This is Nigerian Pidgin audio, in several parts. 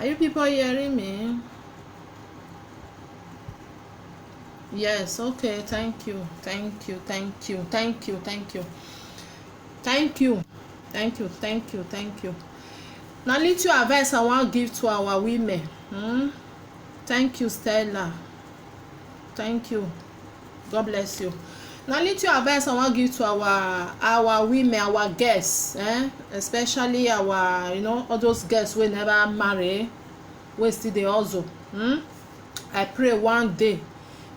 Are you people hearing me? Yes, okay, thank you. Thank you. Thank you. Thank you. Thank you. Thank you. Thank you. Thank you. Thank you. Now little advice I want to give to our women. Thank you, Stella. Thank you. God bless you. Now little advice I want to give to our women, our guests, especially our, all those guests we never marry, we still dey hustle. I pray one day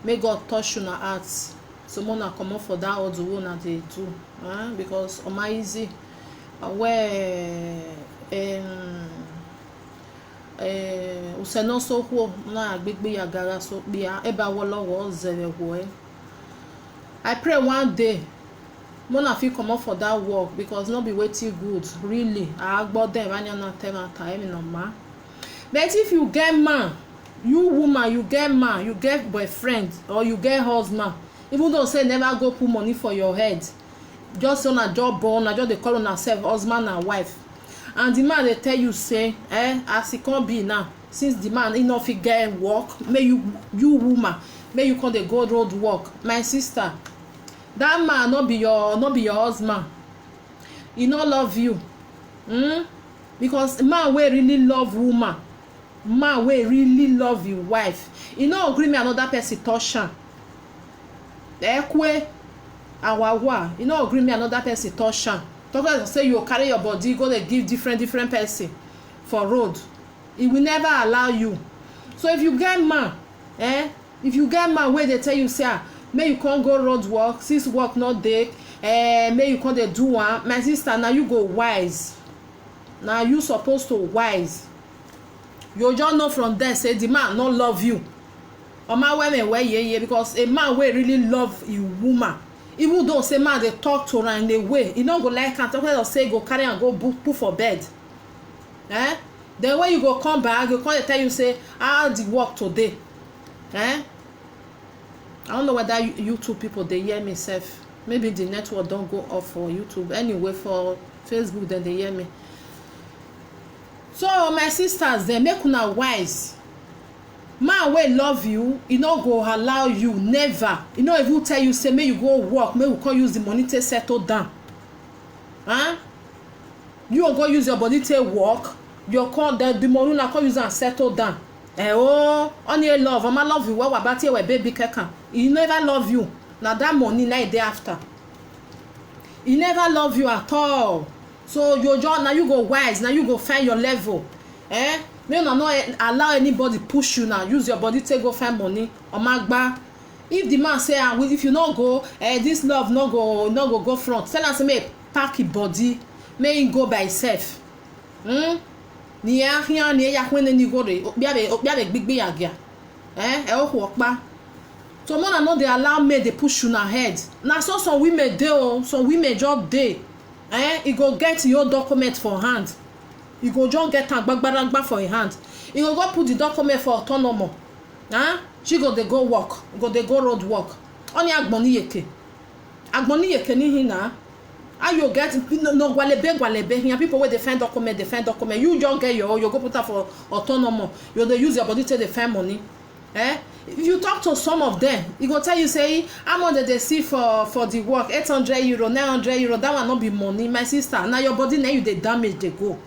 may God touch una hearts, so una comot for that hustle wey una dey do, because oma easy where useno sokwo na agbegbe yagara so bia eba wolowo zere wo. I pray one day mona fit comot for that work, because no be wetin good really. Agbo dem anya na tell time no ma. But if you get man, you woman, you get man, you get boyfriend or you get husband, even though say never go put money for your head, just on a job born, just dey call on herself husband and wife, and the man dey tell you say as e come be now, since the man he no fit get work, may you woman, may you come dey go road work. My sister, that man no be your husband. He no love you. Because man wey really love woman, man wey really love your wife, he no agree me another person touch am. Ekwe awawa, he no agree me another person touch am. Talk about say you carry your body go dey give different person for road, he will never allow you. So if you get man, if you get man wey dey tell you say may you come go road work, since work no dey, may you come dey do am, my sister, now you go wise. Now you supposed to wise. You just know from there say the man no love you. Oma women wey ye, because a man wey really love a woman, even though say man dey talk to her in a way, he no go like am. Talk about say go carry am go put for bed. Then when you go come back, you come tell you say how the work today. I don't know whether you two people they hear me sef. Maybe the network don't go off for YouTube. Anyway, for Facebook then they hear me. So my sisters, they make una wise. Man wey love you, he no go allow you, never. He no even tell you say may you go work, may we come use the money to settle down. You go use your body to work, you call the money na come use and settle down. Only love, I'ma love you well about your baby keka. He never love you. Now that money na day after. He never love you at all. So you just now you go wise, now you go find your level. May you not allow anybody push you now. Use your body to go find money. Or magba. If the man say if you not go, this love no go front. Tell us may pack your body, may he go by himself. Ni ya ni ya kwene ni go re. Obiabe big yagia. Okwa. So man no dey allow me dey push you na head. Na so some women dey some women job dey. He go get your document for hand. He go just get am gbagbaragba for him hand. He go put the document for autonomous. She go dey go work, go dey go road work. Oni agboni yeke ni hina. How you get no gwalebe here people wey dey find document, you just get your you go put am for autonomous. You dey use your body to dey find money. If you talk to some of them, he go tell you say how much they see for the work, 800 euro, 900 euro. That will not be money, my sister. Now your body now you dey damage they go.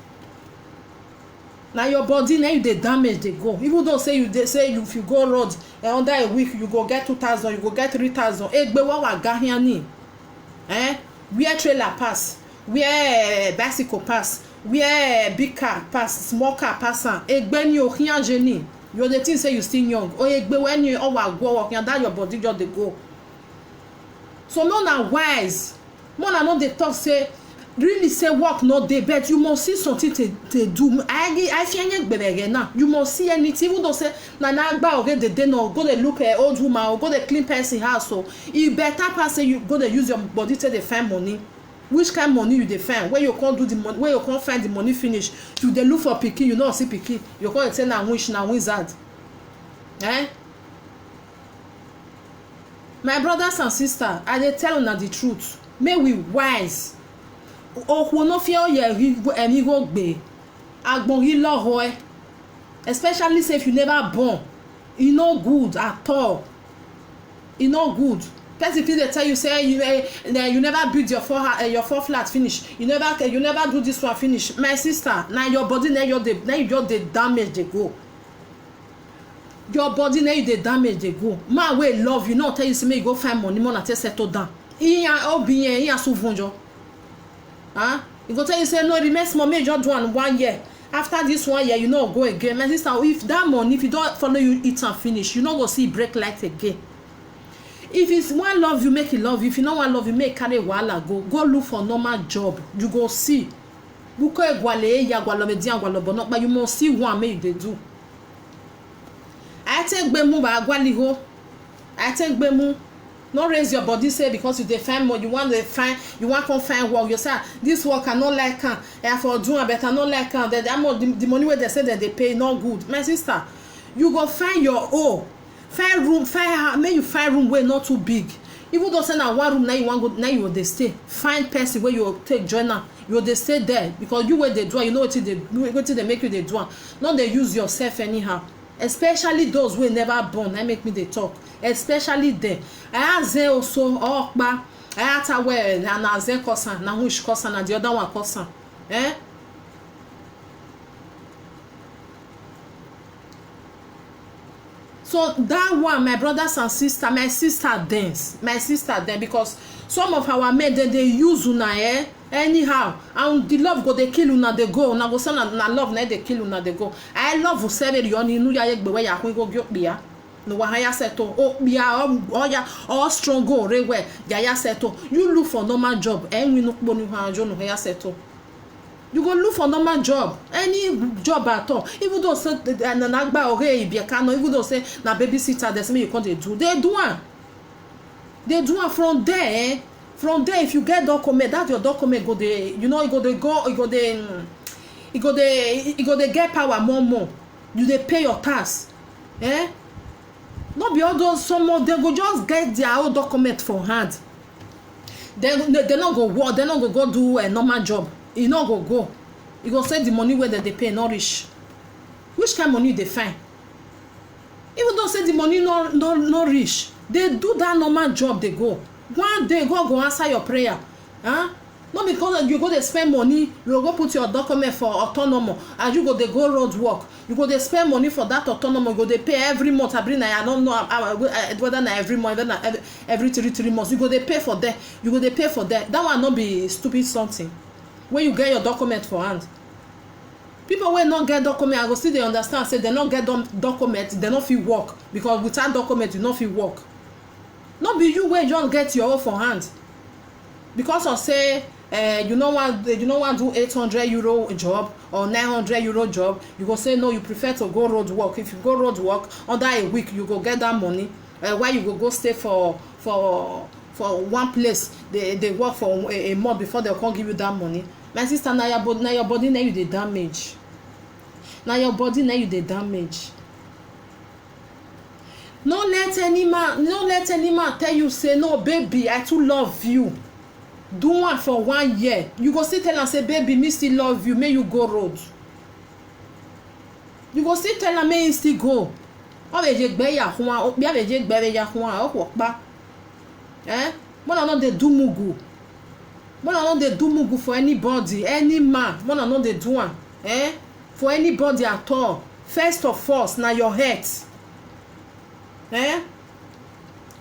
Now your body now you dey damage they go. Even though say if you go road under a week you go get 2,000, you go get 3,000. Egbe wa wa gahiani. Where trailer pass, where bicycle pass, where big car pass, small car pass. Egbe ni o hian jeni. You the thing say you still young. When you go work, and that your body just dey go. So no na wise. More na no dey talk say really say work no dey, but you must see something to do. I fear gbere now. You must see anything. Even though say na agba oge dey no go dey look at old woman or go dey clean person house. So e better pass say you go dey use your body to dey find money. Which kind of money you dey find? Where you can't do the money, where you can't find the money finish, you dey look for pikin, you know see pikin, you can't say na wish na wizard. My brothers and sisters, I dey tell una the truth. May we wise. Okwo no fi oye emi go gbe. Agbon yi loho especially say if you never born, e no good at all. E no good. Person fit dey tell you say you never build your four flat finish, you never do this one finish. My sister, na your body na you just dey damage dey go. Your body na you dey damage dey go. Man wey love you no tell you say make you go find money na take settle down. Iyan obi yen iyan suvunjo. You go tell you say no, remain small, make you just do am 1 year. After this 1 year, you no go again. My sister, if that money, if you don't follow you eat and finish, you no go see break light again. If it's one love you, make it love you. If you no want love you, make carry wahala go look for normal job. You go see. Buko egwale ya gwalo medi gwalo bono, but you must see one make you dey do. I take gbemu ba agwali ho. I take gbemu. No raise your body say because you dey find more, you want come find work. You say this work I no like am. I for do am better no like am. The money where they say that they pay not good. My sister, you go find your own. Find room, make you find room where not too big. Even though say na one room now you want go, now you will dey stay. Find person where you will take join am. You will dey stay there because you where they do, you know what they make you they do. Not they use yourself anyhow. Especially those who never born. I make me they talk. Especially them. I ask them also okpa. I ask her where na ask kosan, na which kosan, na the other one kosan. So that one, my brothers and sisters, my sister dance because some of our men they use una anyhow, and the love go they kill una they go. Na go say na love na they kill una they go. I love you say you nu ya yegbe we ya kun go gyokbia. No wa haya seto o bia all strong go rewe ya seto. You look for normal job. We no kponu ha jo no haya seto. You go look for normal job, any job at all. Even though say na nagba ore ibieka no, even though say na babysitter they say me you can't do. They do one from there. From there, if you get document, that your document go dey, you know, you go dey get power more. You dey pay your tax, Not be all those some they go just get their own document for hand. They not go work, they not go do a normal job. You no go. You go say the money where they pay not reach. Which kind of money they find? Even though say the money no reach, they do that normal job. They go. One day God go answer your prayer. Not because you go to spend money, you go put your document for autonomous, and you go they go road work. You go they spend money for that autonomous. You go they pay every month. I don't know whether na every month, whether every 3 months. You go they pay for that. You go they pay for that. That one not be stupid something. When you get your document for hand, people will not get document. I go see they understand. Say they not get document. They not feel work because without document you not feel work. Not be you where you just get your own for hand because of say you know want do 800 euro job or 900 euro job. You go say no, you prefer to go road work. If you go road work under a week, you go get that money. Why you go stay for one place? They work for a month before they can't give you that money. My sister, now your body now you the damage. Now your body now you the damage. No let any man tell you say no baby I too love you. Do one for 1 year. You go still tell am say baby me still love you, may you go road. You go still tell am may you still go. Obeje gbe ya hun o bi abeje gbe ya hun o wo pa. Mona no dey do mugu. Mona no dey do mugu for anybody, any man. Mona no dey do am. For anybody at all. First of all, na your head.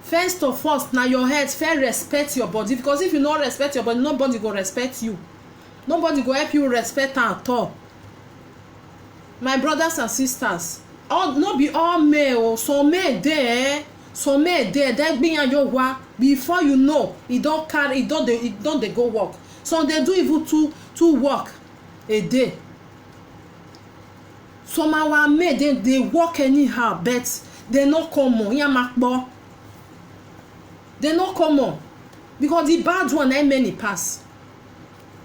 First of all, na your head. First respect your body because if you not respect your body, nobody go respect you. Nobody go help you respect at all. My brothers and sisters, not be all male. Some men there, they be on your wa before you know it don't carry it don't they go work. So they do even two work a day. Some our men they work anyhow, but they not common. They not common because the bad one ain't many pass.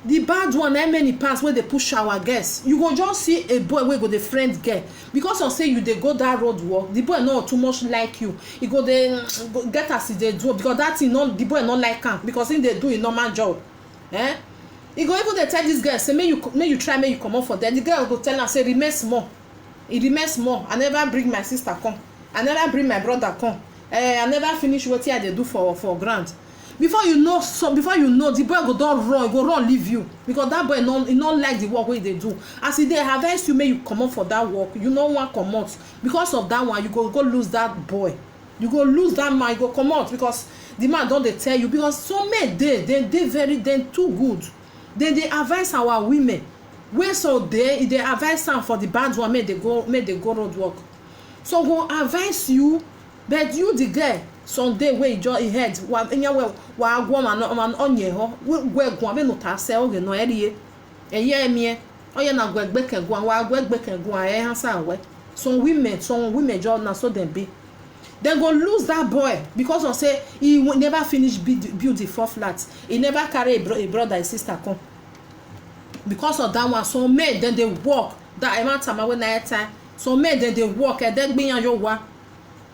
The bad one ain't many pass where they push our guests. You go just see a boy where go the friend girl because of say you they go that road work. The boy not too much like you. He go they get as they do because that thing not the boy not like him because him they do a normal job. He go even they tell this girl say may you try may you come out for that. The girl go tell her say remain small. e remain small. I never bring my sister come, I never bring my brother come, I never finish wetin I dey do for ground. Before you know the boy go don run, go run leave you, because that boy no like the work wey dey do. As e dey advise you make you comot for that work, you no wan comot. Because of that one, you go lose that boy, you go lose that man, you go comot, because the man don dey tell you. Because some men dey very too good. They advise our women wey so dey advise am for the bad one, make they go road work. So go advise you, but you the girl Sunday wey e head wa enyawe wa agwo man onye ho gwe gwa be no ta se oge no eriye eye mie oye na gwe gbeke gwa wa gwe gbeke gwa ha sa we. Some women just na so dem be. They go lose that boy because of say he never finish build the 4 flats, he never carry a brother and sister come. Because of that one, some men then they work that amount time when I time. Some men then they work and then be your wa.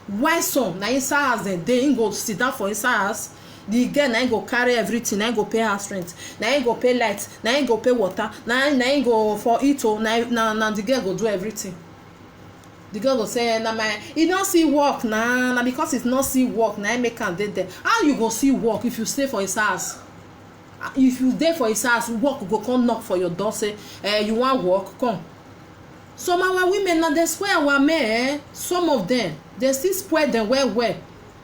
Why some na inside house they go sit down for inside house. The girl na go carry everything, na go pay house rent, na go pay light, na go pay water, na go for it o, na the girl go do everything. The girl go say na my e don't see work na because it's not see work na make am dey there. How you go see work if you stay for his house? If you dey for his house, work go come knock for your door say you want work, come. Some our women na dey spoil our men, some of them they still spoil them well.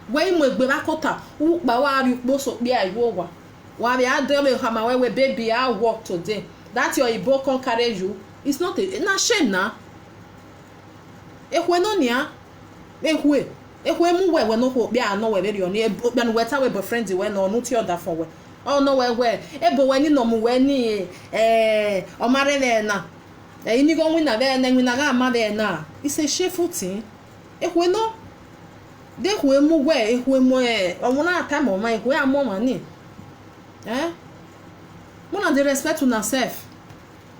When we gbe bakota u gba wa ri po so pe ayo wa be adele hama we baby I work today. That your ibo can carry you. It's not na shame na. Ehwe no nia ehwe mu we no ko bia no we be on e bia no weta we boyfriend we no no ti order for we. Oh no we ebo we ni no mu we ni o mare le na ini go win na be na ga ma be na. It's a shameful thing. Ehwe no de ehwe mu we ehwe mu o na time o ma ehwe amo mani mo na dey respect una self.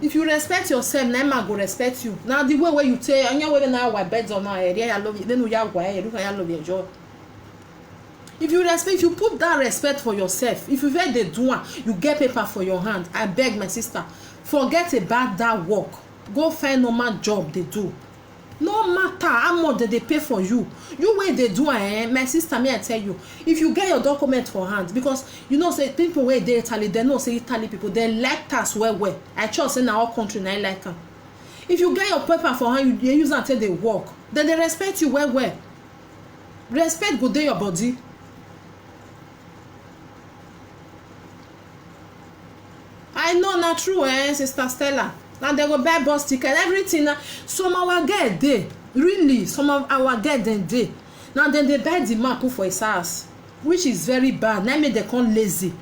If you respect yourself, na man go respect you. Now the way where you say anya we na wa bed on na area ya love you, then ya gwa ya look ya love you enjoy. If you respect, you put that respect for yourself. If you very dey do one, you get paper for your hand. I beg my sister, forget about that work. Go find normal job they do. No matter how much they pay for you. You wey they do my sister, me I tell you, if you get your document for hand, because you know say people wey dey Italy, they know say Italy people they like tax well. I trust say na all country na like am. If you get your paper for hand, you use am till they work, then they respect you well. Respect go dey your body. I know na true Sister Stella. Now they go buy bus ticket, everything. Some our girl dey really, some of our girl then dey. Now then they buy the man put for his house, which is very bad. Now make they come lazy.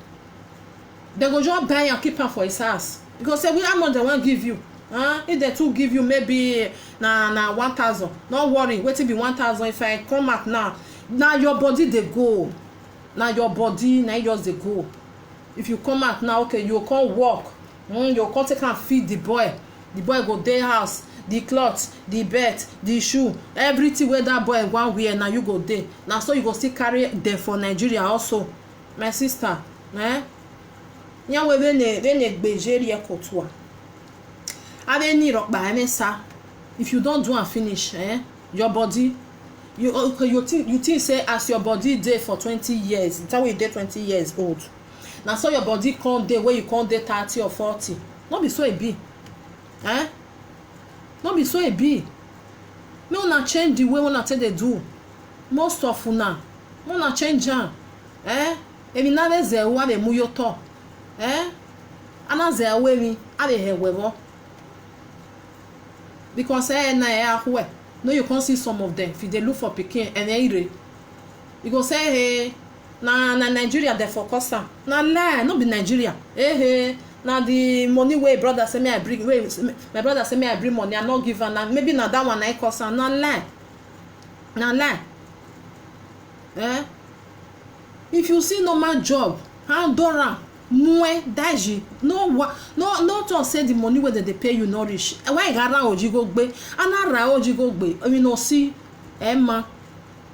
They go just buy and keep am for his house because say how much they want give you. If they too give you maybe na 1,000, no worry. Wait till be 1,000. If I come out now your body they go. Now your body now just they go. If you come out now, okay, you come walk. You come take and feed the boy go dey house, the cloth, the bed, the shoe, everything where that boy want wear now you go dey. Now so you go still carry them for Nigeria also. My sister nya we ne gbejerie kotua ave ni rokba emesa. If you don't do and finish your body, you think say as your body dey for 20 years, it's how you dey 20 years old. Now so your body come dey where you come dey 30 or 40. Not be so e be. Not be so e be. Me una change the way una take dey do. Most of una change am. Emi na le ze wa be mu yo to. Ana ze we mi ade he wevo. Because na ahwe. No, you can't see some of them. If they look for pikin and ire, you go say hey. Na Nigeria they focus am. Na lie, no be Nigeria. Na the money way brother say me I bring, my brother say me I bring money, I not give am. Na maybe na that one I cause am. Na lie. If you see normal job, handora, mwe daji, no to say the money where they pay you no rich. Why gara ojigo gbe? Anara ojigo gbe. I mean no see, Emma.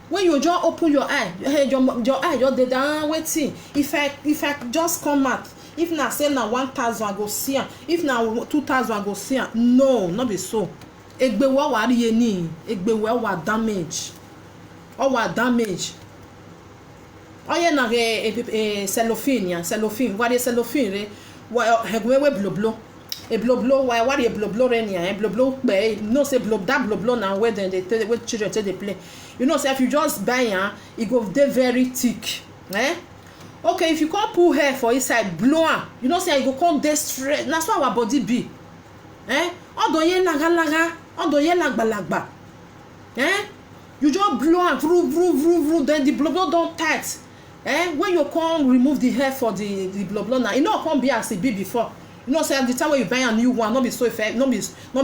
When you just open your eye, your eye just dey down waiting. If I just come out, if na say na 1,000 I go see am, if na 2,000 I go see am. No, not be so. egbe wo wa ri ni egbe wo wa damage o wa damage oye na cellophane wa de cellophane re wa hegwe bloblo e bloblo wa de bloblo re ni bloblo pe no say bloblo na where they where children they play, you know say if you just buy it go dey very thick, okay, if you can't pull hair for inside blow am, you know say e go come dey straight. That's why our body be odo ye laga odo ye lagbalagba, you just blow am vru, then the bloblo don tight. When you come remove the hair for the bloblo now, e no come be as e be before. You know say at the time when you buy a new one, no be so effect, no be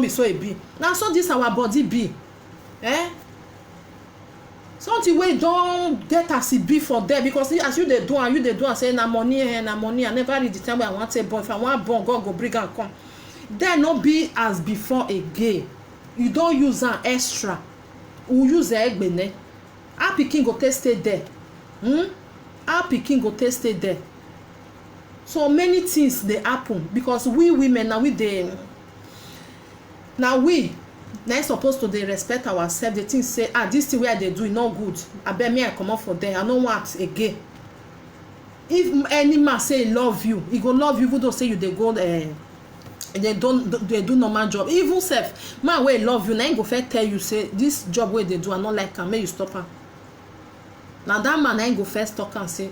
so e be. Now so this our body be, something wey don get as e be for there, because as you dey do and say na money, I never reach the time wey I wan take born. If I wan born, God go bring am come. Then no be as before again. You don use am extra, you use egbene. How pikin go take stay there? How pikin go take stay there? So many things dey happen because we women now we supposed to dey respect ourselves. They think say this thing wey I dey do e no good, abeg me I comot for there, I no want again. If any man say he love you, he go love you even though say you dey go they do normal job. Even self man wey love you na him go first tell you say this job wey dey do I no like am, make you stop am. Na that man na him go first talk am say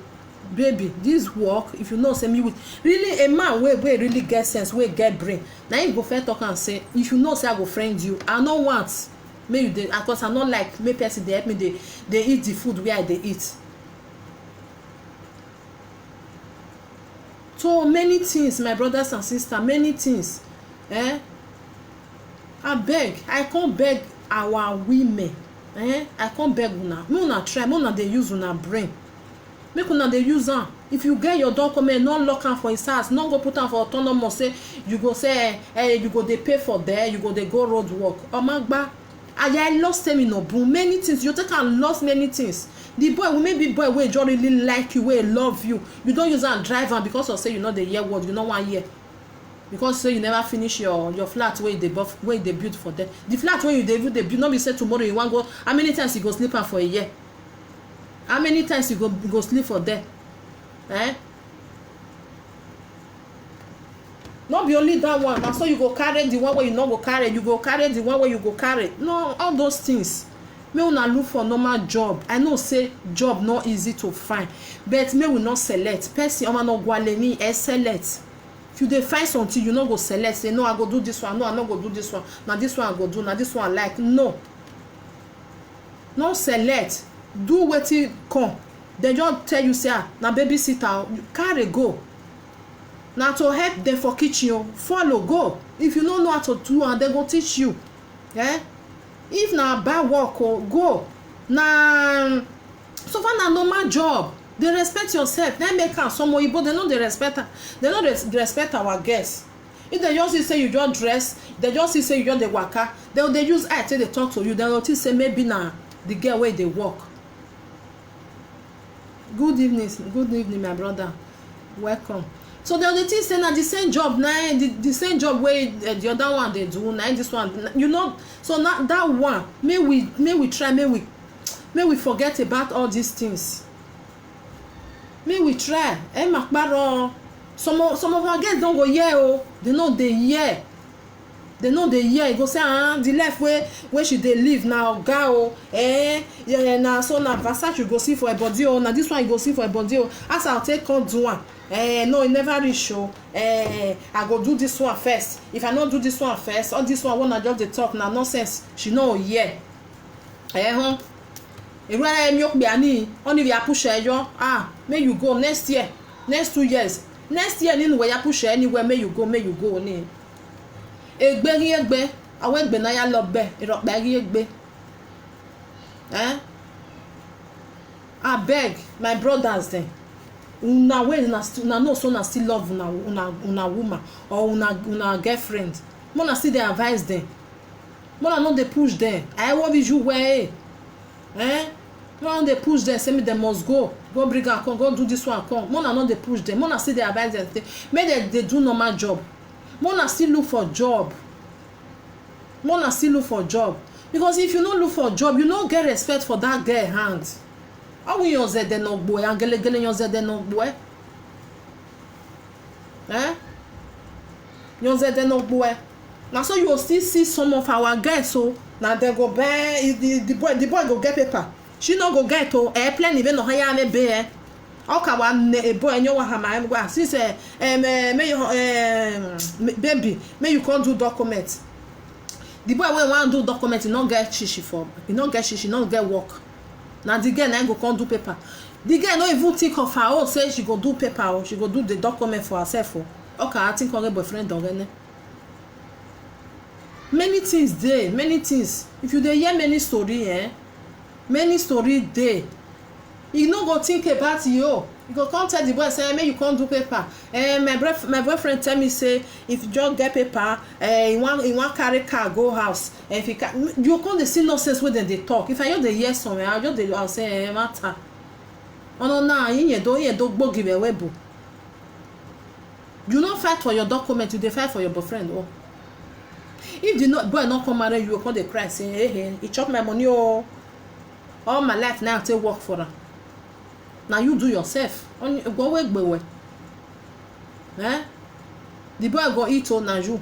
baby this work, if you know say me with really a man wey really get sense, wey get brain, na him go first talk am say if you know say I go friend you, I no want make you dey, because I no like make person dey help me dey eat the food wey I dey eat. So many things, my brothers and sisters, many things. Abeg, I can't beg our women. I can't beg una. Make una try, make una dey use una brain. Make una dey use am. If you get your document, no lock am for his house, no go put am for autonomous. Say you go say you go dey pay for there, you go dey go road work. Omagba, I lost them in Obu. Many things. You take and lost many things. The boy, maybe boy wey just really like you, wey love you, you don use am drive am because of say you no dey hear word, you no wan hear. Because say you never finish your flat wey you dey build for there. The flat wey you dey build, no be say tomorrow you wan go. How many times you go sleep am for a year? How many times you go sleep for there? No be only that one. Na so you go carry the one wey you no go carry. You go carry the one wey you go carry. No, all those things. Make una look for normal job. I know say job not easy to find, but make we not select. Person oma no gwaleni select. If you dey find something, you no go select. Say no, I go do this one. No, I no go do this one. Now this one I go do. Now this one I like. No. No select. Do wetin come. They just tell you say na babysitter, carry go. Na to help them for kitchen, follow go. If you no know how to do and they go teach you. If na bad work, go. Na so far na normal job. They respect yourself. Then make am some oyibo, they no dey respect am. They no dey respect our guests. If they just see say you just dress, they just see say you just dey waka, they use eye till they talk to you. They go think say maybe na the girl wey dey work. Good evening, my brother. Welcome. So the other thing say na the same job na the same job wey the other one dey do na this one, you know. So na that one may we try, may we forget about all these things. May we try. Makparo. Some of our guests don't go here. Oh, they know they hear. They know they hear. You go say the life where she dey live now, go. Yeah, na so na Versace you go see for a body. Oh, na this one you go see for a body. Oh, as I'll take on do one. No, it never reach show. I go do this one first. If I not do this one first, all this one when I just the talk na nonsense. She know yeah. Only we are push may you go next year, next 2 years. Next year anyway you push anywhere, may you go ni. Egbe awe egbe na ya lobe, irokpe egbe. I beg my brothers then. Una way na no so na still love una woman or una girlfriend. Mona still dey advise them. Mona no dey push them. I want you where Mona no dey push them. Say me they must go bring am come, go do this one come. Mona no dey push them. Mona still dey advise them. Make they do normal job. Mona still look for job. Mona still look for job, because if you no look for job, you no get respect for that girl hand. How we yon zede no boy and gele yon zede no boy? Yon zede no boy. Now so you will still see some of our girls, so now they go buy the boy go get paper. She no go get to airplane even no hire me be. How can one a boy and you want him go since may you baby may you can't do document. The boy when want do document, he not get shishi for, he not get shishi, not get work. Now the girl now go can't do paper. The girl no even think of her own, say she go do paper or she go do the document for herself. Okay, I think her boyfriend already. Many things there, many things. If you dey hear many story, many story there. You no go think about you. You go come tell the boy say, "May you can't do paper." My boyfriend tell me say, if you just get paper, he want carry car go house. If you can, you can't dey see nonsense when they talk. If I just dey hear somewhere, I just dey I'll say, matter. Oh no, nah, you don't go give away boo. You not fight for your document, you dey fight for your boyfriend. Oh. If the boy not come marry you, come dey cry say, hey, he chop my money all my life now take work for her. Now you do yourself. Go away. The boy go eat all na you.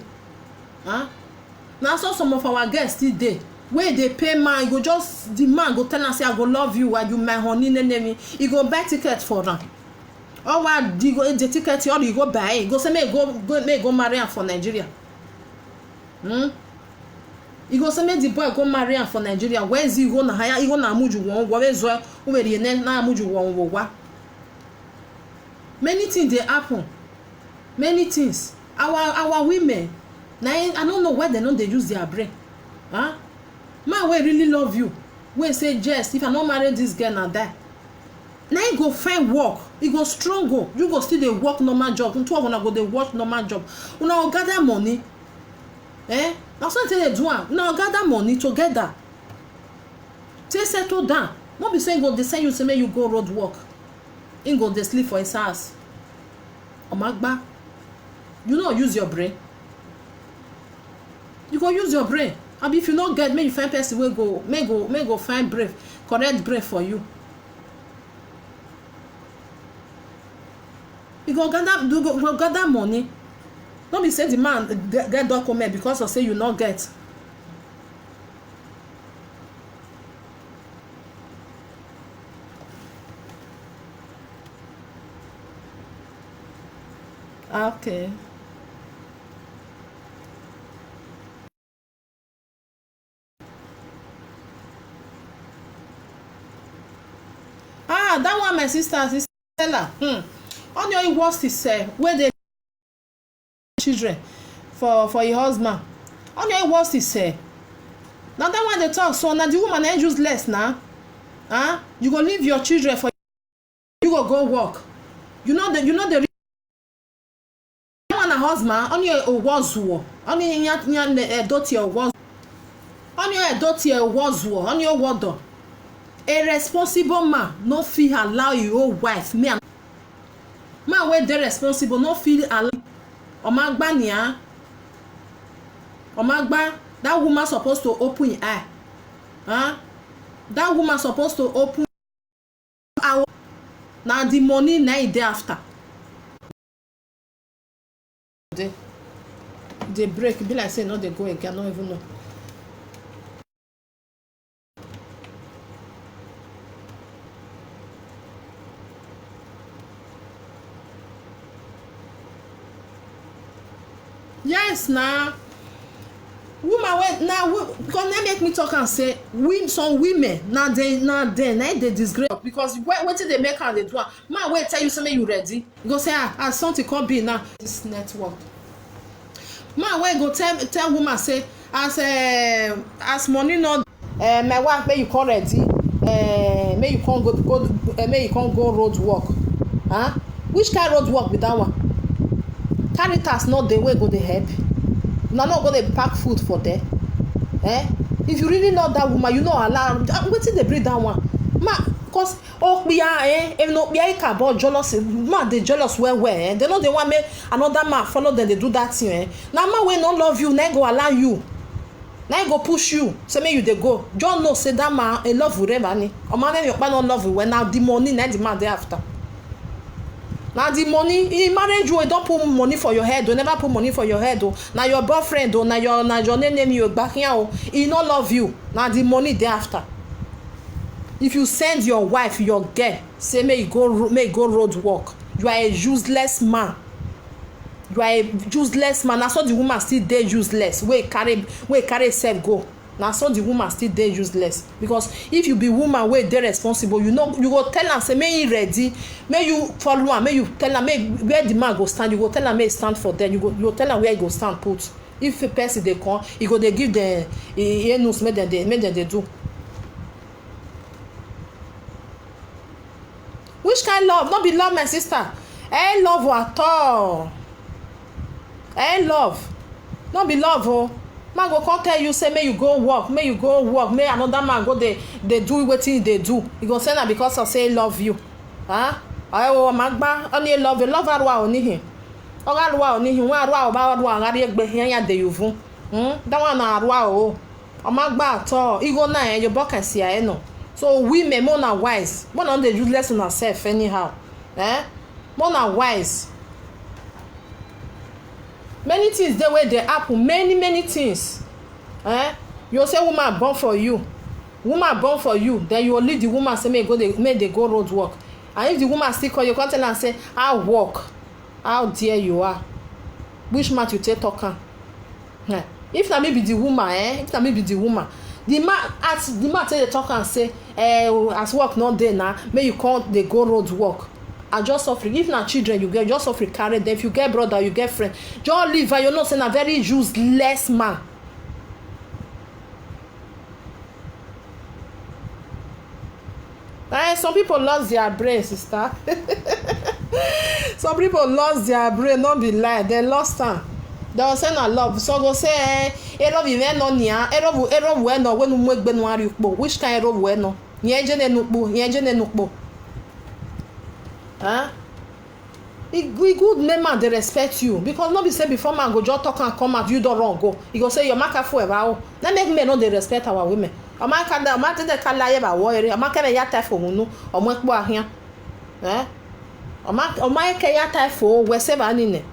Now so some of our girls still dey. Where they pay man, go just the man go tell am say I go love you and you my honey name. He go buy ticket for her. Or what the ticket or you go buy, he go say may go marry her for Nigeria. You go say make the boy go marry am for Nigeria. Where is he go na hire? He go na amuju won. Where zo we dey na amuju won wo wa. Many things dey happen. Many things. Our women, now I don't know why they don't they use their brain. Man, we really love you. We say just if I not marry this girl na die. Now you go find work. You go strong go. You go still dey work normal job. Until una go dey work normal job. Una go gather money. That's what they do. Now gather money together. Take settle down. Not be saying go they send you say make you go road work. In go they sleep for his house. Omagba. You know use your brain. You go use your brain. And if you not get, may you find person will go find brain, correct brain for you. You go gather money. Don't be say the man get document because of say you not get. Okay. That one my sister Stella. On your worst is where they children for your husband. On your worst is now that one they talk so now the woman ain't useless now. You go leave your children for you go work. You know the one a husband on your wazuo. On your daughter was on your daughter wazuo on your water. A responsible man no fit allow your wife man wey dey responsible no fit allow omagba nia omagba that woman supposed to open her eye that woman supposed to open her na the money na e dey after dey break be like say no dey go again. I no even know. Yes, now woman wey now because now make me talk and say some women now they disgrace because wetin dey make am dey do am. Man wey tell you say make you ready, you go say as something come be now this network. Man wey go tell woman say as money not my wife make you come ready, make you come go road work. Which kind road work be that one? Caritas not the way go dey help. Una not go dey pack food for there. If you really love that woman, you no allow wetin dey bring that one. Ma cause okpiya if no okpiya ikabo jealous man dey jealous well. They no dey want make another man follow them dey do that thing. Na man wey no love you na go allow you. na him go push you say make you dey go. Just know say that man a love with money. Omo make your pa no love you well, na the money na the man dey after. Na the money in marriage wey don put money for your head o, never put money for your head o. Na your boyfriend o, na your name you back here o. He no love you. Na the money dey after. If you send your wife, your girl, say make you go road work, you are a useless man. You are a useless man. Na so the woman still dey useless. Wey carry self go. Na so the woman still dey useless. Because if you be woman wey dey responsible, you go tell am say make he ready, make you follow am, make you tell am make where the man go stand, you go tell am make he stand for there, you go tell am where he go stand put. If a person dey come, he go dey give dem ear news make dem dey do. Which kind love? No be love, my sister. Love at all. Love. No be love o. Man go come tell you say make you go work, make another man go dey do wetin he dey do. He go say na because of say he love you. Ayo magba oni love arwa onihin. Oga arwa onihin, wa arwa oba arwa ngari egbe yan ya dey yuvu. That one na arwa o. Omagba at all. He go na your book and see no. So women more na wise. More na dey useless on herself anyhow. More na wise. Many things dey wey dey happen, many things. You say woman born for you, then you will leave the woman say make they go road work. And if the woman still call you, come tell am say how work, how dear you are, which mouth you take talk am. If na me be the woman, the man take dey talk am say as work no dey na, make you come dey go road work. And just suffering. If na children you get, just suffering carry them. If you get brother, you get friend, just leave and you know say na very useless man. Some people lost their brain, sister. Some people lost their brain, not be lie, they lost am. They will say na love. So go say love you no nia, love we no when you make be no ari ukpo. Which kind love we no? Yenje ne nukpo. E good make man dey respect you, because no be say before man go just talk and come out you don wrong go. He go say your marker forever o. Na make men no dey respect our women. Ọma te dey kala ye ba wo ere. Ọma ke ya tai for hunu. Ọma ekpo ahia. Ọma ke ya tai for we se ba nine.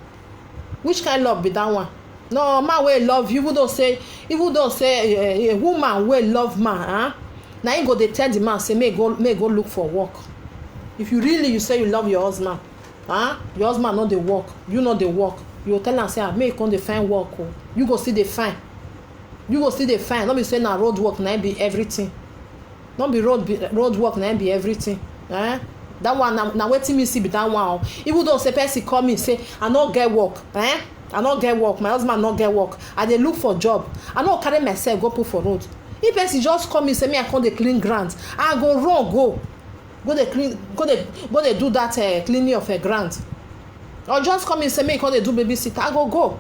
Which kind love be that one? No man wey love you, even though say a woman wey love man, na him go dey tell the man say make go look for work. If you really say you love your husband, your husband no dey work, you no dey work, you go tell am say make you come dey find work o. You go still dey find. No be say na road work na be everything. No be road work na be everything. That one na wetin me see be that one o. Even though say person call me say I no get work, I no get work, my husband no get work, I dey look for job, I no carry myself go put for road. If person just call me say me I come dey clean ground, I go run go dey do that cleaning of a ground. Or just come in say make you come dey do babysitter, I go.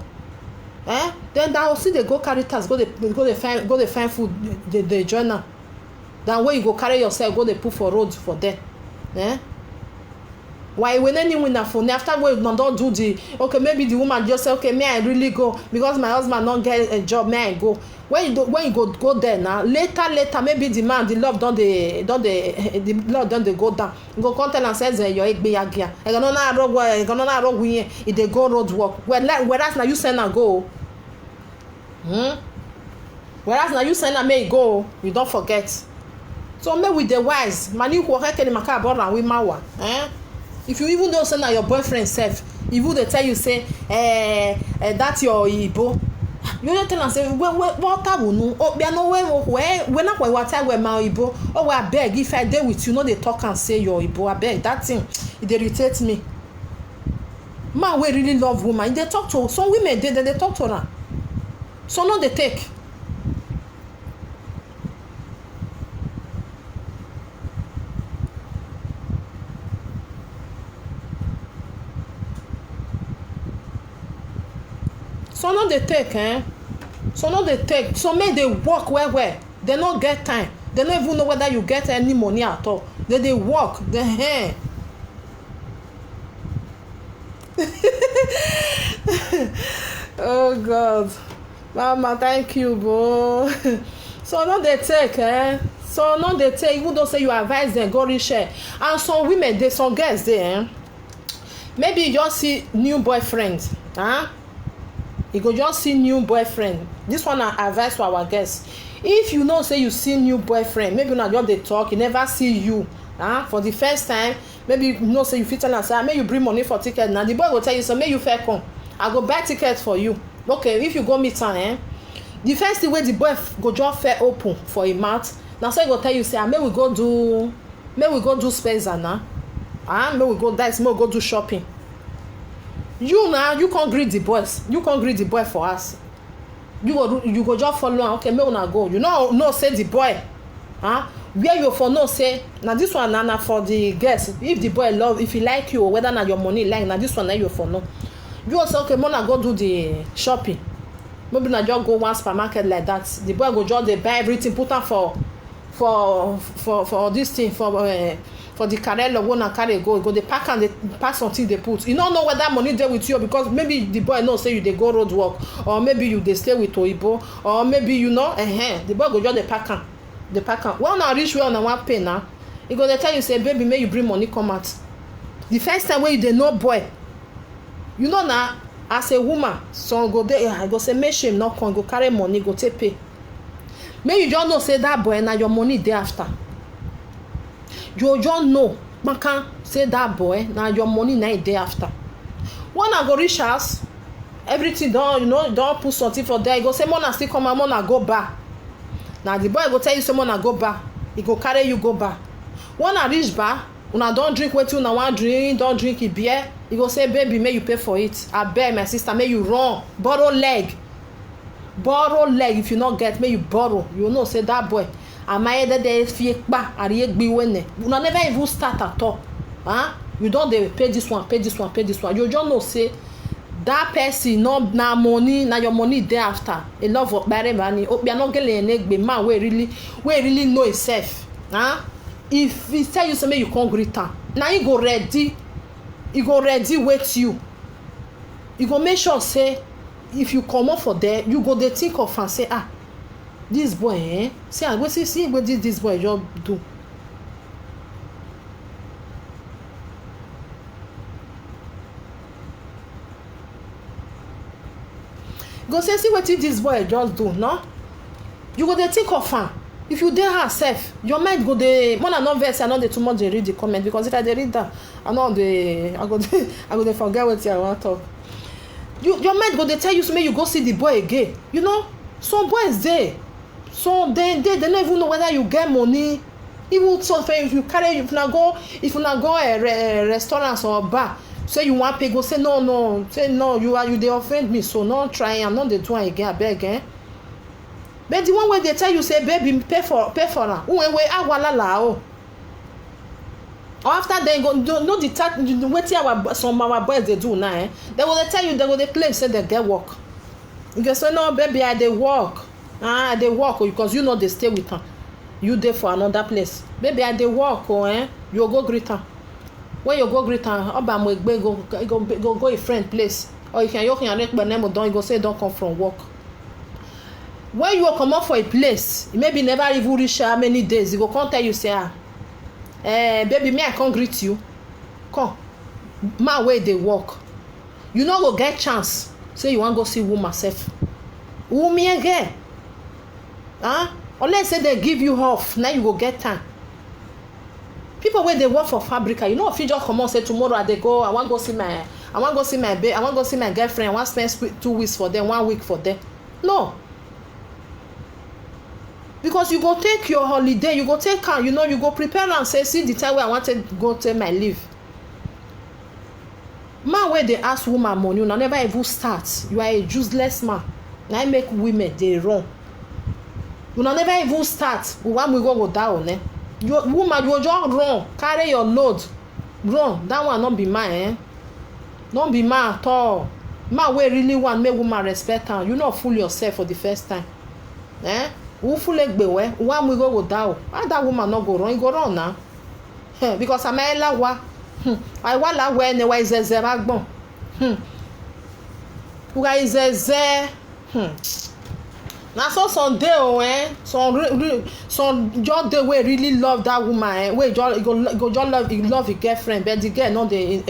Then that will see they go carry task, go dey find food, they join am. Then where you go carry yourself, go dey put for road for there. Why when anyone na phone after we don do the okay, maybe the woman just say okay, may I really go because my husband not get a job, may I go. When you go there now, later maybe the man, the love don dey go down. You go come tell am say your egbe yagia. E go no na road we e dey go road work. Whereas na you send am go. Whereas na you send am make e go, you don't forget. So make we dey wise. Mani ko kele maka abora we mawa. If you even know say na your boyfriend self, even dey tell you say that your Igbo, you don't tell am say what tabunu o bia no we na kwa water we ma Igbo. Oh we abeg if I dey with you no dey talk and say your Igbo, abeg that thing e dey irritate me. Man wey really love woman, dey talk to some women, they talk to am. So no dey take. So no dey take, So no dey take. So make they work well. They no get time. They no even know whether you get any money at all. They work. Oh God. Mama, thank you, bro. So no dey take, so no dey take, even though say you advise dem go reach and some women dey, some girls dey, maybe you just see new boyfriend, you go just see new boyfriend. This one na advice for our girls. If you know say you see new boyfriend, maybe una just dey talk, you never see you for the first time, maybe you know say you fit tell am say make you bring money for ticket. Now the boy go tell you say make you fair come, I go buy ticket for you. Okay, if you go meet am, the first thing wey the boy go just fair open for him mouth, na so he go tell you say make we go do Spencer na, make we go dice, make we go do shopping. You now, you can't greet the boys, you can't greet the boy for us. You go just follow am. Okay, make una go. You know say the boy, where you for know say na this one na for the girls. If the boy love, if he like you, or whether na your money like, na this one na you for know. You also okay, make una go do the shopping. Maybe na just go one supermarket like that. The boy go just dey buy everything, put am for this thing, for the carrello wey una carry go dey pack am, dey pack something dey put. You no know whether money dey with you, because maybe the boy know say you dey go road work, or maybe you dey stay with oyibo, or maybe you know, the boy go just dey pack am. When una reach where una wan pay na, he go dey tell you say baby make you bring money come out. The first time wey you dey know boy, you know na, as a woman, some go dey, I go say make shame no come, go carry money go take pay. Make you just know say that boy na your money dey after. You just know maka say that boy na your money na dey after. When I go reach house, everything don, don put something for there. You go say mona still come and mona go bar. Now the boy go tell you say mona go bar, he go carry you go bar. When I reach bar, una don drink wetin una wan drink, don drink beer, he go say baby make you pay for it. Abeg my sister, make you run, borrow leg. If you not get, make you borrow. You know say that boy amayede fie kpa ariye gbiwene. Una never even start at all. You don dey pay this one. You just know say that person no na money, na your money dey after. A love of bare money. Obi no gele enegbe man wey really know himself. If he tell you say make you come greet am, na he go ready wait you. You go make sure say if you comot for there, you go dey think of am say this boy, see wetin this boy just do. Go say see wetin this boy just do, no? You go dey think of am. If you dey herself, your mind go dey, more than not vex. I no dey too much dey read the comment, because if I dey read that, I go dey forget wetin I wan talk. Your mind go dey tell you make you go see the boy again. You know, some boys dey, so they no even know whether you get money. Even so, if you carry, if una go a restaurant or bar, say you wan pay, go say no, you dey offend me, so no try am, no dey do am again, abeg. But the one wey dey tell you say baby pay for am, wey awalala o. Or after they go know the wetin some our boys dey do now, they go dey tell you, they go dey claim say they get work. You go say no baby, I dey work. I dey work, because you know they stay with am. You dey for another place. Baby I dey work, you go greet am. When you go greet am, obamwegbe go a friend place, or you can yoke your neck benemo don, you go say don come from work. When you comot for a place, maybe never even reach how many days, you go come tell you say baby may I come greet you, come man wey dey work. You no go get chance say you wan go see woman sef, woman again, unless say they give you off, now you go get time. People wey dey work for fabrica, you know, fit just comot say tomorrow I dey go, I wan go see my babe, I wan go see my girlfriend, I wan spend 2 weeks for them, 1 week for them. No, because you go take your holiday, you go take am, you go prepare am, say see the time wey I wan take go take my leave. Man wey dey ask woman money, una never even start. You are a useless man. Na make women dey run. Una never even start. One we go down, woman, you just run, carry your load, run. That one no be man, no be man at all. Man wey really want make woman respect am, you no fool yourself for the first time. Who fool egbewe? One we go down. How that woman no go run? You go run now. Because Amaela wa, I wala we ne wa izeze ragbon. Uga izeze. na so some dey some just dey wey really love that woman wey just go just love him girlfriend, but the girl no dey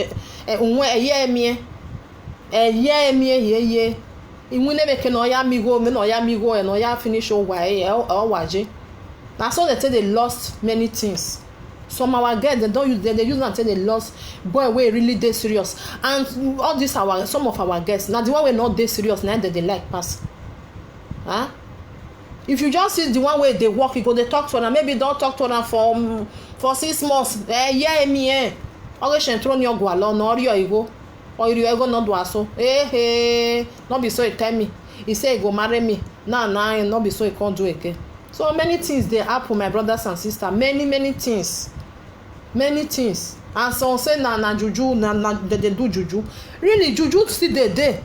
yeye iwu na-emeke na ọya migo me na ọya migo na ọya finish ọwaje. Na so they take they lost many things. Some our girls they use am take they lost boy wey really dey serious, and all this some of our girls na the one wey not dey serious na they like pass. If you just see the one wey dey work, you go dey talk to am, maybe don talk to am for 6 months always throw your gwalo na ori oyigo no do aso no be so he tell me, he say he go marry me now no be so he can't do again. So many things dey happen, my brothers and sisters, many things, and some say na juju, na they do juju. Really juju still dey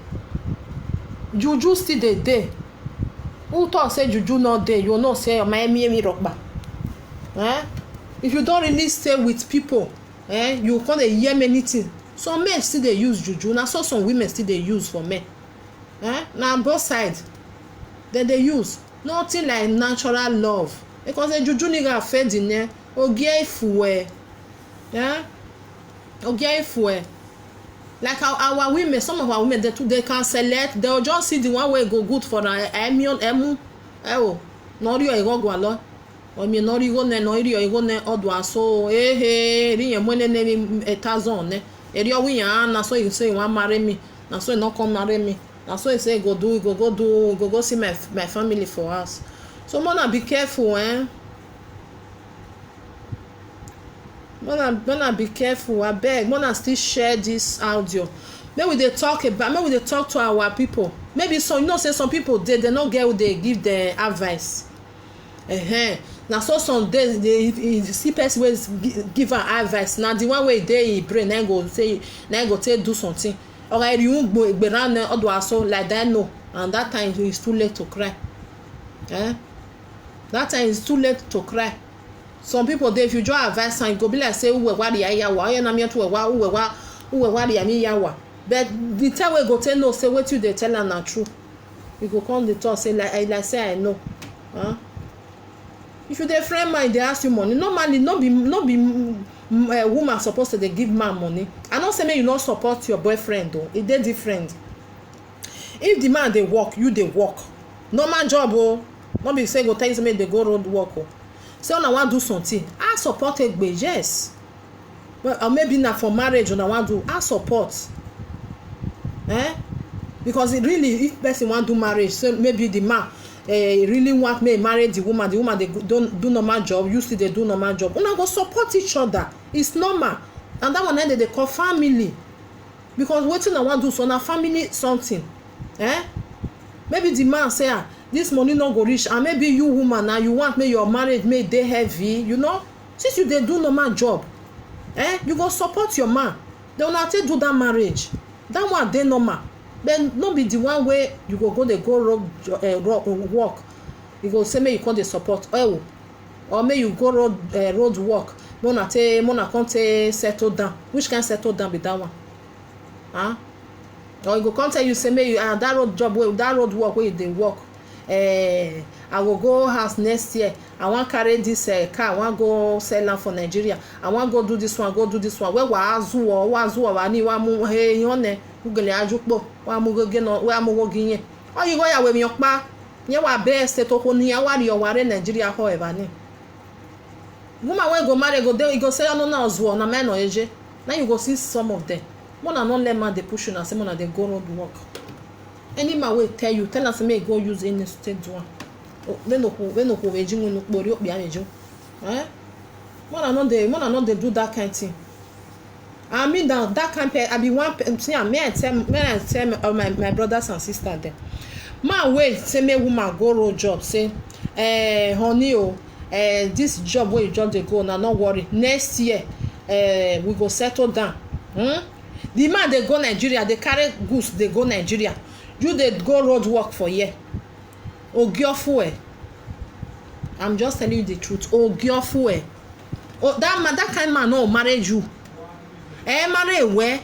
juju still dey. Who talk say juju not dey, you know say my emi rokba. If you don't really stay with people, you can't hear many things. Some men still dey use juju, na so some women still dey use for men. Na both sides they use. Nothing like natural love, because the juju nigga fed in there ogie ifue. Like our women, some of our women they can select, they'll just see the one way go good for emu nori igogwa lo omi nori go ne odo aso ri yen mwene ne 1000 ne eri owi yan na so you say you wan marry me, na so you no come marry me, na so you say go see my family for us. So mona be careful mona be careful, abeg mona still share this audio. Make we dey talk to our people. Maybe some, you know say some people they no get who dey give the advice. Na so some days they see person wey give am advice, na the one wey dey him brain na go say na go take do something. Oga eri ugbo egbera na odo aso like that, no, and that time it's too late to cry. That time it's too late to cry. Some people dey, if you just advise am, go be like say uwe wari ayawa oya na me to uwe wari ami yawa, but the time we go tell no say wetin you dey tell am na true, you go come dey talk say like say I know. If you dey friend man dey ask you money, normally no be woman suppose to dey give man money. I no say make you no support your boyfriend though, e dey different. If the man dey work, you dey work, normal job no be say go tell you say make dey go road work say una wan do something, I support egbe, yes, well, or maybe na for marriage una wan do, I support. Because it really, if person wan do marriage, so maybe the man really want me marry the woman dey do normal job, you still dey do normal job, una go support each other, it's normal. And that one dey call family, because wetin I wan do so na family something. Maybe the man say this money no go reach, and maybe you woman now you want make your marriage may dey heavy, you know, since you dey do normal job, you go support your man, then una take do that marriage, that one dey normal. But no be the one way you go dey go work, you go say make you come dey support or make you go road work, mona come take settle down. Which kind settle down be that one? Or you go come tell you say make you that road job wey that road work wey you dey work, I will go house next year, I wan carry this car, I wan go sell am for Nigeria, I wan go do this one wey wa azuo wa ni wa mu yone ugele ajukpo wa mu goge no wa mu gogi yen oyi go ya we mi opa yen wa best to ko ni ya wa ri o ware Nigeria however ni woman wey go marry go say no na ozuo na men no eje. Now you go see some of them, mona no let man dey push you na say mona dey go road work. Any man wey tell us make go use any state one. We no ko eji mu no pori opi ameju. Mona no dey do that kind thing. I mean that kind of, I be one see I tell my brothers and sisters them. Man wait say make woman go road job, say honey this job where you just dey go now, no worry, next year we go settle down. The man dey go Nigeria, they carry goods, they go Nigeria, you dey go road work for here. Ogiofu I'm just telling you the truth. Ogiofu that kind man no marry you. Marry where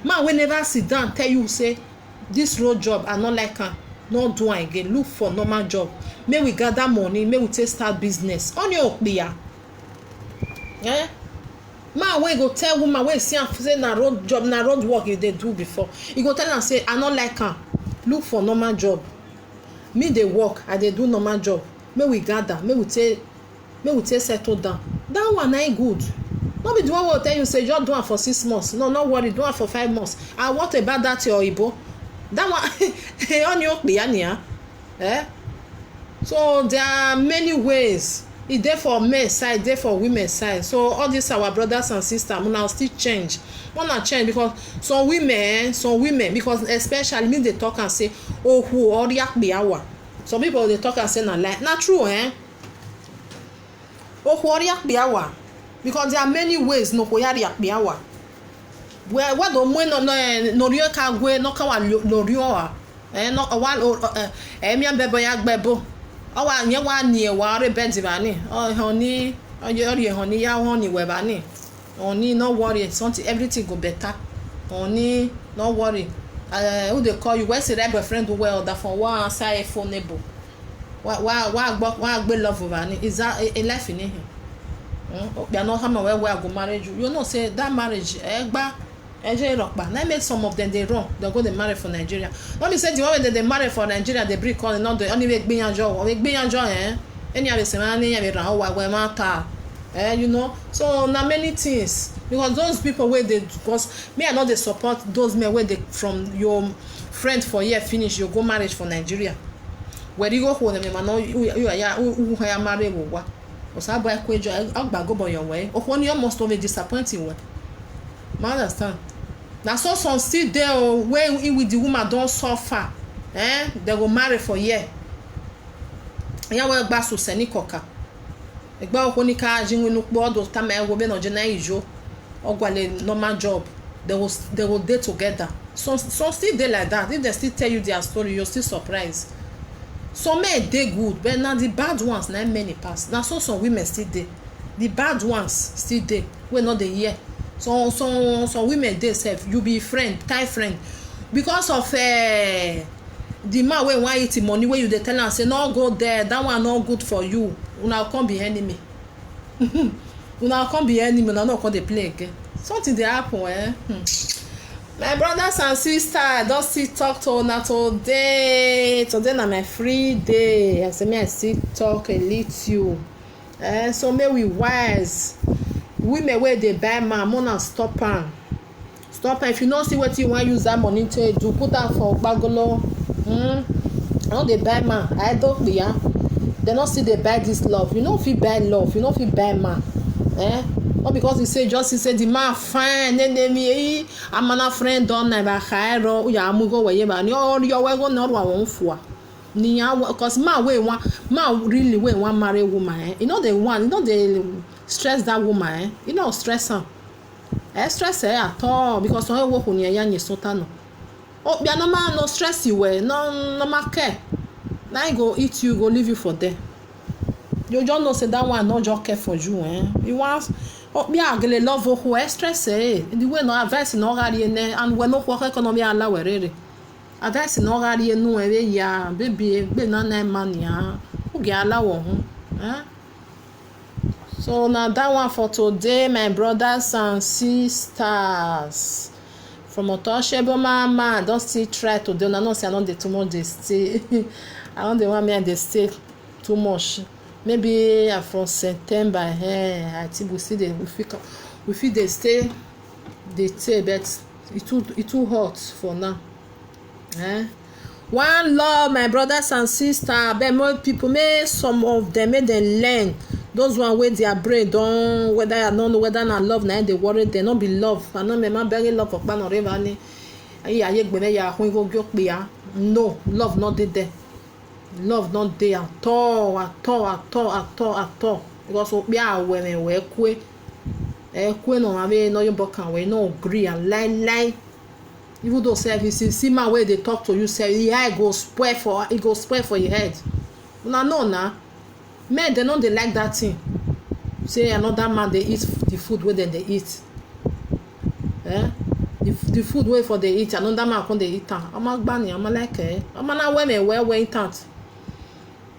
man will never sit down tell you say this road job I not like am, no do am again. Look for normal job. Make we gather money, make we take start business. On your okpiya. Man wey go tell woman wey see am say na road job, na road work you dey do before, you go tell am say I no like am, look for normal job. Me dey work, I dey do normal job. Make we gather, make we take settle down. That one na good. No be the one wey go tell you say just do am for 6 months. No worry, do am for 5 months. And what about that your oyibo? That one on your okpiya So there are many ways. E dey for men side, dey for women side. So all these our brothers and sisters, una still change. Una change because some women, because especially me dey talk and say ohu oriakpiawa. Some people dey talk and say na lie. Na true ohu oriakpiawa. Because there are many ways no oriakpiawa. Where what do mo no rio ka gwe no ka wa lo rio no wa mi ambebo ya gbebo. Owa nye wa nie wa re bed bani honey honey ya honey we bani honey no worry something everything go better honey no worry who dey call you when say that boyfriend well that for one side phone neighbor wa gbe love bani is that a life in here we are not how we go marry you know say that marriage egba na make some of them dey run they go dey marry for Nigeria. Let me say the one wey dey marry for Nigeria dey bring calling not the only way gbeyanjo any of the money ya ran wa we mata you know. So na many things because those people wey dey, because me I no dey support those men wey dey from your friend for year finish you go marriage for Nigeria where you go hold them man no you ya marry wo wa osabo ekwejo agbago bo your way okwo ni almost of a disappointing way. I understand. Na so some still there when with the woman don suffer they go marry for year yan we gba so seni koka egba okoni ka jinwe nu po do ta me wo be no je na ijo ogwale normal job they will date together. Some still dey like that. If they still tell you their story you're still surprised. Some men dey good but na the bad ones na many pass. Na so some women still dey, the bad ones still dey we no dey hear. Some women dey sef you be friend tight friend because of the man wey wan eat money wey you dey tell am say no go there, that one no good for you, una come be enemy una no come dey play again. Something dey happen My brothers and sisters, I don still talk to una today na my free day. I say me I still talk a little so make we wise. Women wey dey buy man mona stop am if you no see wetin you wan use that money to do, put am for gbagolo. No dey buy man I don't clear. They no still dey buy this love. You no fit buy love, you no fit buy man not because you say just say the man fine me amana friend don never khairo ya amugo weye ba ni ori we go no wa won fua ni ya because man really wey wan marry woman you know the one, you know the stress that woman you know stress am stress at all because some work on ya nyi sota no bia normal no stress you well no care na I go eat you go leave you for there. You just know say that one no just care for you you want bia gele love who stress the way no advice no gari and we no work economy ala werere advice no gari nu ya baby gbe na man ya who get ala wo ho So now that one for today, my brothers and sisters. From Otoshebo Mama, don't still try to do. I know say I don't dey too much. They stay. I don't dey want me and they stay too much. Maybe from September. I think we see we feel they stay. They stay, but it too hot for now. One love, my brothers and sisters. But more people, may some of them may they learn. Those one wey their brain don whether I don't know whether na love na dey worry dem no be love. I no me man bury love for pan or river ni aye gbere ya hun go gyo pe ya. No, love not dey there. Love not dey at all. Because o pe awe me we kwe no ave no you bokan we no agree and lie. Even though say if you see man wey dey talk to you say yeah go spoil for your head. Una know na. Men they know they like that thing. Say another man they eat the food where they eat. The the food wey for dey eat another man come dey eat am ọmọ gbani ọmọ like ọmọ na wẹ́mẹ̀ wẹ́wẹ́ intant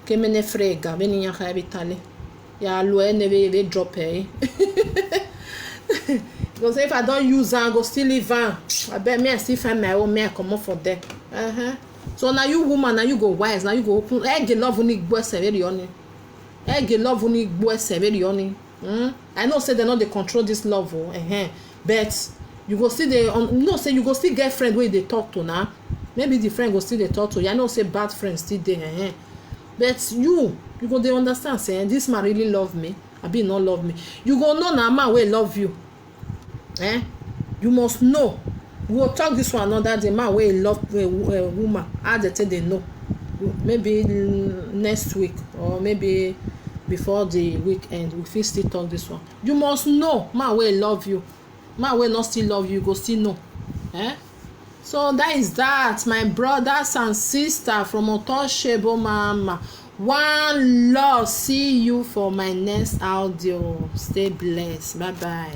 kemene frega beni ya ka bitale ya lo ene drop because if I don't use am go still leave am abeg me I still find my own me I comot for there so na you woman na you go wise na you go open ege love ni gbo ese very oni ege love ni gbo ese very oni I know say they no dey control this love but you go still dey know say you go still get friend wey dey talk to na maybe the friend go still dey talk to you I know say bad friends still dey but you go dey understand say this man really love me abi no love me you go know na man wey love you you must know we go talk this one another day man wey love woman how dey take dey know maybe next week or maybe before the weekend we fit still talk this one you must know man wey love you man wey not still love you go still know so that is that my brothers and sisters from Untouchable Mama. One love. See you for my next audio. Stay blessed. Bye bye.